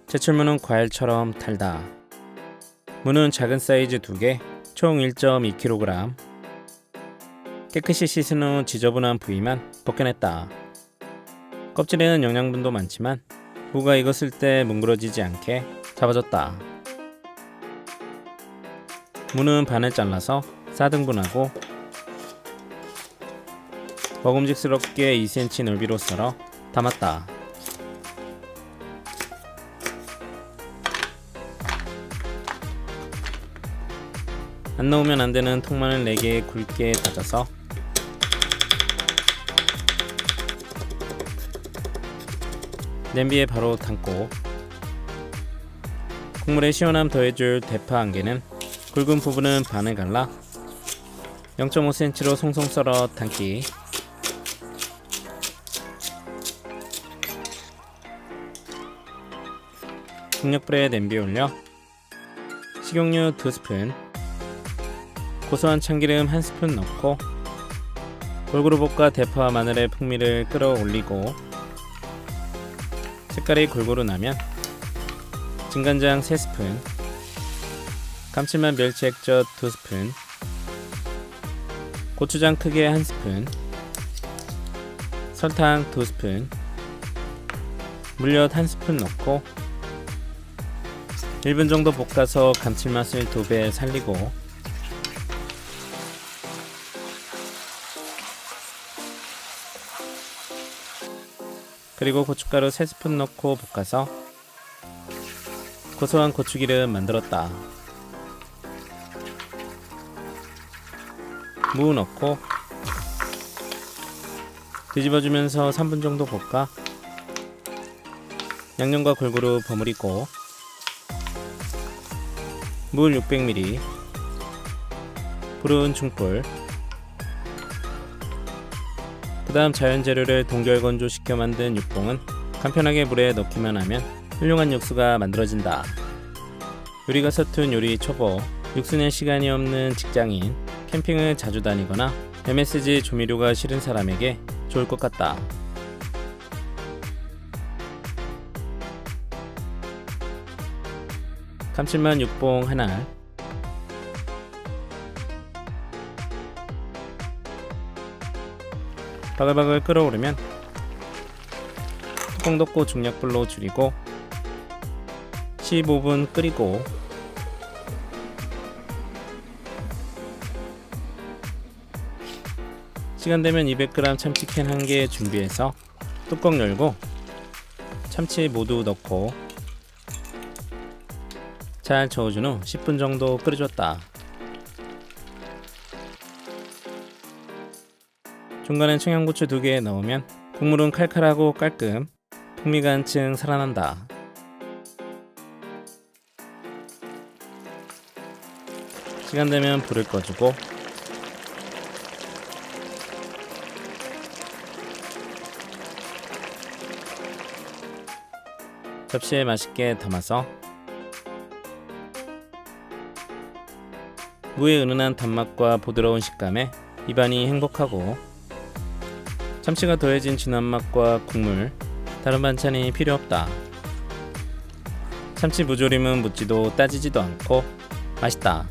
제철무는 과일처럼 달다. 무는 작은 사이즈 2개, 총 1.2kg. 깨끗이 씻은 후 지저분한 부위만 벗겨냈다. 껍질에는 영양분도 많지만 무가 익었을 때 뭉그러지지 않게 잡아줬다. 무는 반을 잘라서 4등분하고 먹음직스럽게 2cm 넓이로 썰어 담았다. 안 넣으면 안 되는 통마늘 4개 굵게 다져서 냄비에 바로 담고 국물에 시원함 더해줄 대파 1개는 굵은 부분은 반을 갈라 0.5cm로 송송 썰어 담기. 중력불에 냄비에 올려 식용유 2스푼, 고소한 참기름 1스푼 넣고 골고루 볶아 대파와 마늘의 풍미를 끌어올리고 색깔이 골고루 나면 진간장 3스푼, 감칠맛 멸치 액젓 2스푼, 고추장 크게 1스푼, 설탕 2스푼, 물엿 1스푼 넣고 1분 정도 볶아서 감칠맛을 2배 살리고 그리고 고춧가루 3스푼 넣고 볶아서 고소한 고추기름 만들었다. 무 넣고 뒤집어주면서 3분 정도 볶아 양념과 골고루 버무리고 물 600ml, 불은 중불. 그 다음 자연재료를 동결 건조시켜 만든 육봉은 간편하게 물에 넣기만 하면 훌륭한 육수가 만들어진다. 요리가 서툰 요리 초보, 육수 낼 시간이 없는 직장인, 캠핑을 자주 다니거나 MSG 조미료가 싫은 사람에게 좋을 것 같다. 감칠맛 육봉 하나, 바글바글 끓어오르면 뚜껑 덮고 중약불로 줄이고 15분 끓이고 시간 되면 200g 참치캔 1개 준비해서 뚜껑 열고 참치 모두 넣고 잘 저어준 후 10분 정도 끓여줬다. 중간에 청양고추 2개 넣으면 국물은 칼칼하고 깔끔, 풍미가 한층 살아난다. 시간 되면 불을 꺼주고 접시에 맛있게 담아서 무의 은은한 단맛과 부드러운 식감에 입안이 행복하고 참치가 더해진 진한 맛과 국물, 다른 반찬이 필요 없다. 참치 무조림은 묻지도 따지지도 않고 맛있다.